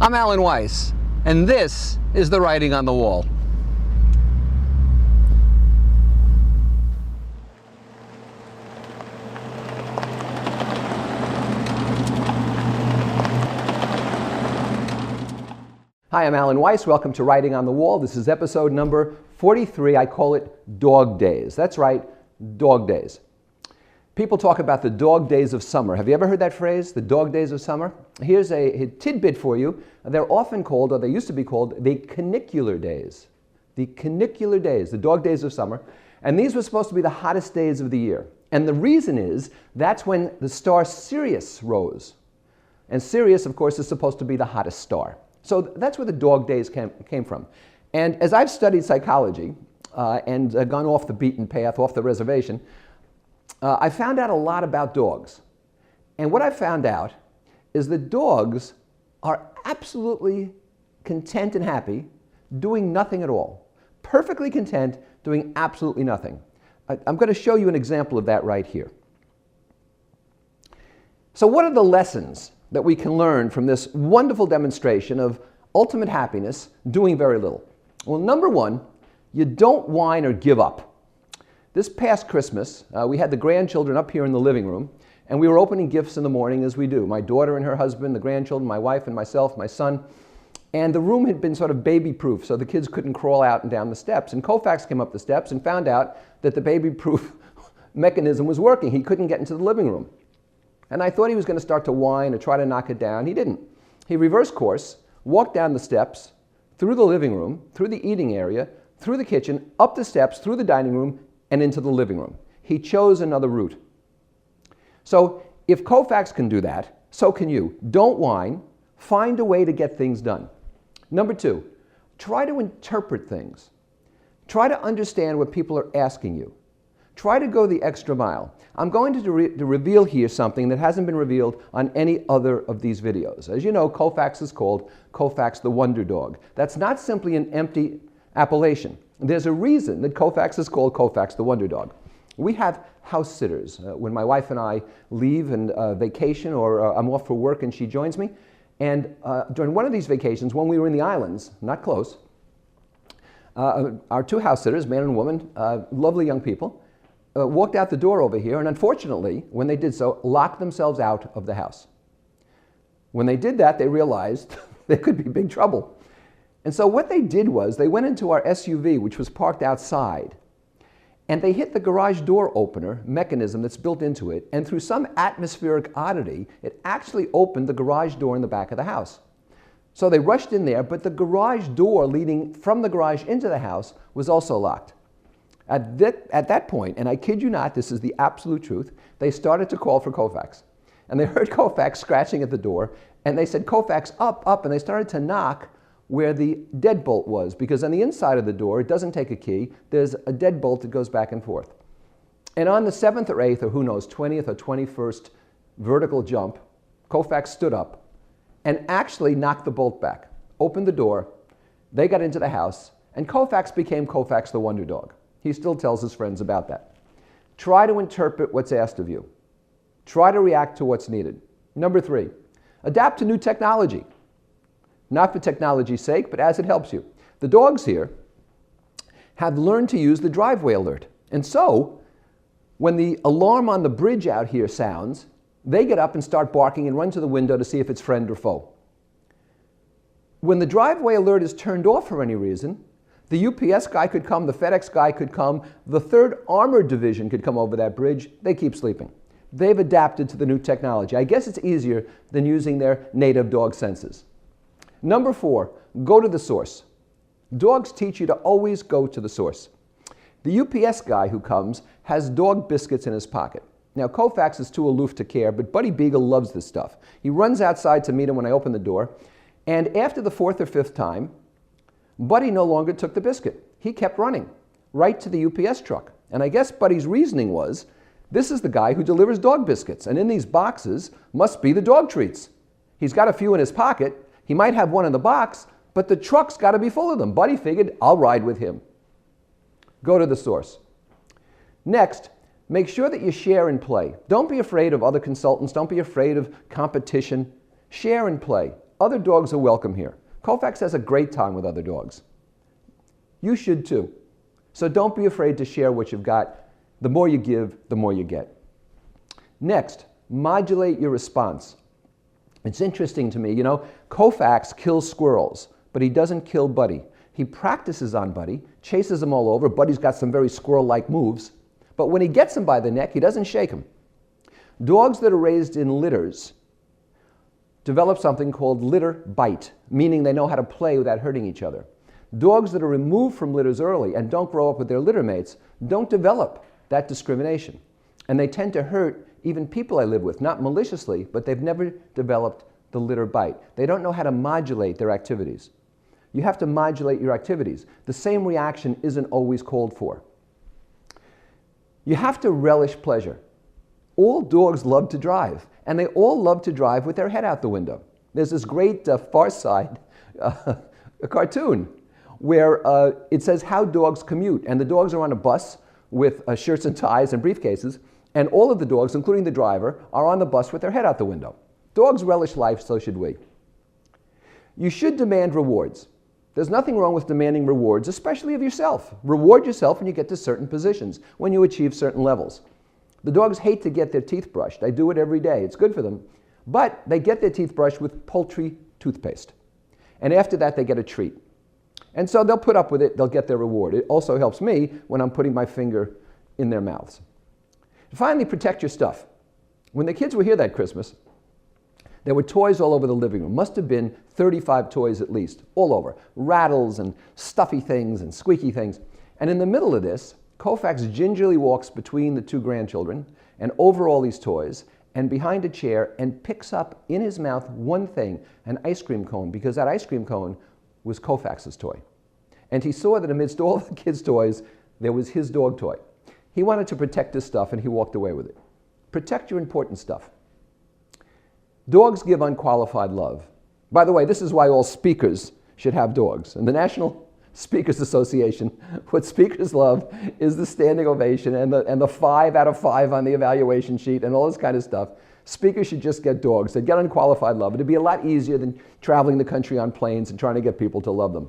I'm Alan Weiss, and this is the writing on the wall. Hi, I'm Alan Weiss. Welcome to Writing on the Wall. This is episode number 43. I call it Dog Days. That's right, Dog Days. People talk about the dog days of summer. Have you ever heard that phrase, the dog days of summer? Here's a tidbit for you. They're often called, or they used to be called, the canicular days. The canicular days, the dog days of summer. And these were supposed to be the hottest days of the year. And the reason is, that's when the star Sirius rose. And Sirius, of course, is supposed to be the hottest star. So that's where the dog days came from. And as I've studied psychology and gone off the beaten path, off the reservation, I found out a lot about dogs. And what I found out is that dogs are absolutely content and happy doing nothing at all. Perfectly content doing absolutely nothing. I'm going to show you an example of that right here. So what are the lessons that we can learn from this wonderful demonstration of ultimate happiness doing very little? Well, number one, you don't whine or give up. This past Christmas, we had the grandchildren up here in the living room, and we were opening gifts in the morning as we do. My daughter and her husband, the grandchildren, my wife and myself, my son. And the room had been sort of baby-proof, so the kids couldn't crawl out and down the steps. And Koufax came up the steps and found out that the baby-proof mechanism was working. He couldn't get into the living room. And I thought he was going to start to whine or try to knock it down. He didn't. He reversed course, walked down the steps, through the living room, through the eating area, through the kitchen, up the steps, through the dining room, and into the living room. He chose another route. So if Koufax can do that, so can you. Don't whine. Find a way to get things done. Number two, try to interpret things. Try to understand what people are asking you. Try to go the extra mile. I'm going to reveal here something that hasn't been revealed on any other of these videos. As you know, Koufax is called Koufax the Wonder Dog. That's not simply an empty appellation. There's a reason that Koufax is called Koufax the Wonder Dog. We have house sitters. When my wife and I leave and vacation, or I'm off for work and she joins me, and during one of these vacations, when we were in the islands, not close, our two house sitters, man and woman, lovely young people, walked out the door over here, and unfortunately, when they did so, locked themselves out of the house. When they did that, they realized there could be big trouble. And so what they did was they went into our SUV, which was parked outside, and they hit the garage door opener mechanism that's built into it, and through some atmospheric oddity, it actually opened the garage door in the back of the house. So they rushed in there, but the garage door leading from the garage into the house was also locked. At that point, and I kid you not, this is the absolute truth, they started to call for Koufax. And they heard Koufax scratching at the door, and they said, "Koufax, up, up," and they started to knock where the deadbolt was, because on the inside of the door, it doesn't take a key, there's a deadbolt that goes back and forth. And on the 7th or 8th, or who knows, 20th or 21st vertical jump, Koufax stood up and actually knocked the bolt back, opened the door, they got into the house, and Koufax became Koufax the Wonder Dog. He still tells his friends about that. Try to interpret what's asked of you. Try to react to what's needed. Number three, adapt to new technology. Not for technology's sake, but as it helps you. The dogs here have learned to use the driveway alert. And so, when the alarm on the bridge out here sounds, they get up and start barking and run to the window to see if it's friend or foe. When the driveway alert is turned off for any reason, the UPS guy could come, the FedEx guy could come, the 3rd Armored Division could come over that bridge, they keep sleeping. They've adapted to the new technology. I guess it's easier than using their native dog senses. Number four, go to the source. Dogs teach you to always go to the source. The UPS guy who comes has dog biscuits in his pocket. Now, Koufax is too aloof to care, but Buddy Beagle loves this stuff. He runs outside to meet him when I open the door, and after the 4th or 5th time, Buddy no longer took the biscuit. He kept running, right to the UPS truck. And I guess Buddy's reasoning was, this is the guy who delivers dog biscuits, and in these boxes must be the dog treats. He's got a few in his pocket. He might have one in the box, but the truck's got to be full of them. Buddy figured, I'll ride with him. Go to the source. Next, make sure that you share and play. Don't be afraid of other consultants. Don't be afraid of competition. Share and play. Other dogs are welcome here. Koufax has a great time with other dogs. You should too. So don't be afraid to share what you've got. The more you give, the more you get. Next, modulate your response. It's interesting to me, you know, Koufax kills squirrels, but he doesn't kill Buddy. He practices on Buddy, chases him all over. Buddy's got some very squirrel-like moves. But when he gets him by the neck, he doesn't shake him. Dogs that are raised in litters develop something called litter bite, meaning they know how to play without hurting each other. Dogs that are removed from litters early and don't grow up with their litter mates don't develop that discrimination. And they tend to hurt even people I live with, not maliciously, but they've never developed the litter bite. They don't know how to modulate their activities. You have to modulate your activities. The same reaction isn't always called for. You have to relish pleasure. All dogs love to drive, and they all love to drive with their head out the window. There's this great Far Side a cartoon where it says how dogs commute, and the dogs are on a bus with shirts and ties and briefcases, and all of the dogs, including the driver, are on the bus with their head out the window. Dogs relish life, so should we. You should demand rewards. There's nothing wrong with demanding rewards, especially of yourself. Reward yourself when you get to certain positions, when you achieve certain levels. The dogs hate to get their teeth brushed. I do it every day. It's good for them. But they get their teeth brushed with poultry toothpaste. And after that, they get a treat. And so they'll put up with it. They'll get their reward. It also helps me when I'm putting my finger in their mouths. Finally, protect your stuff. When the kids were here that Christmas, there were toys all over the living room. Must have been 35 toys at least, all over. Rattles and stuffy things and squeaky things. And in the middle of this, Koufax gingerly walks between the two grandchildren and over all these toys and behind a chair and picks up in his mouth one thing, an ice cream cone, because that ice cream cone was Koufax's toy. And he saw that amidst all the kids' toys, there was his dog toy. He wanted to protect his stuff, and he walked away with it. Protect your important stuff. Dogs give unqualified love. By the way, this is why all speakers should have dogs. In the National Speakers Association, what speakers love is the standing ovation and the 5 out of 5 on the evaluation sheet and all this kind of stuff. Speakers should just get dogs. They'd get unqualified love. It'd be a lot easier than traveling the country on planes and trying to get people to love them.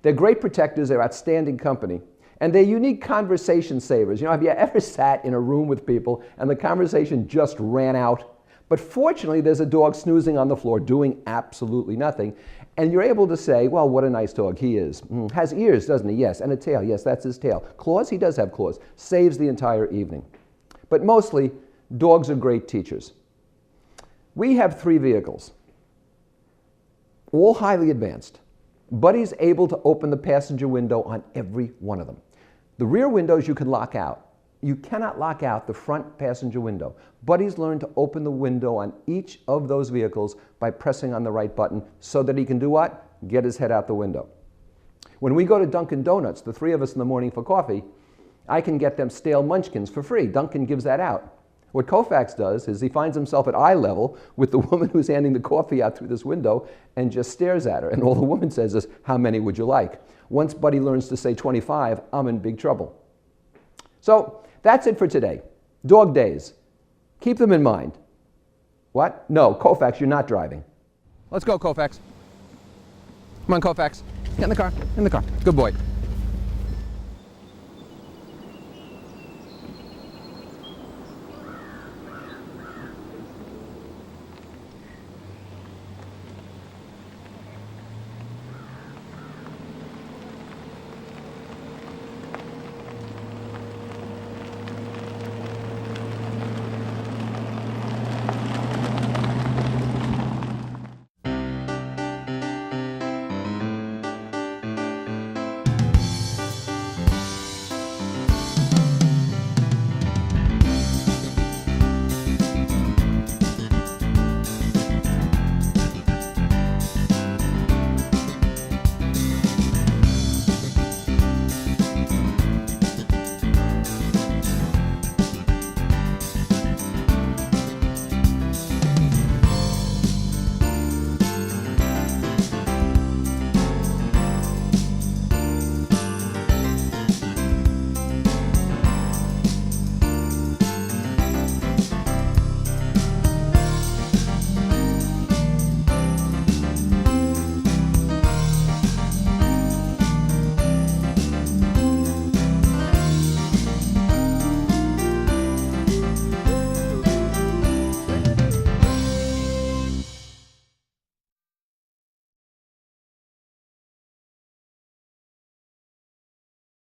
They're great protectors. They're outstanding company. And they're unique conversation savers. You know, have you ever sat in a room with people and the conversation just ran out? But fortunately, there's a dog snoozing on the floor doing absolutely nothing. And you're able to say, well, what a nice dog he is. Has ears, doesn't he? Yes. And a tail. Yes, that's his tail. Claws? He does have claws. Saves the entire evening. But mostly, dogs are great teachers. We have 3 vehicles, all highly advanced. Buddy's able to open the passenger window on every one of them. The rear windows you can lock out. You cannot lock out the front passenger window. Buddy's learned to open the window on each of those vehicles by pressing on the right button so that he can do what? Get his head out the window. When we go to Dunkin' Donuts, the 3 of us in the morning for coffee, I can get them stale munchkins for free. Dunkin' gives that out. What Koufax does is he finds himself at eye level with the woman who's handing the coffee out through this window and just stares at her. And all the woman says is, how many would you like? Once Buddy learns to say 25, I'm in big trouble. So that's it for today. Dog days. Keep them in mind. What? No, Koufax, you're not driving. Let's go, Koufax. Come on, Koufax. Get in the car. In the car. Good boy.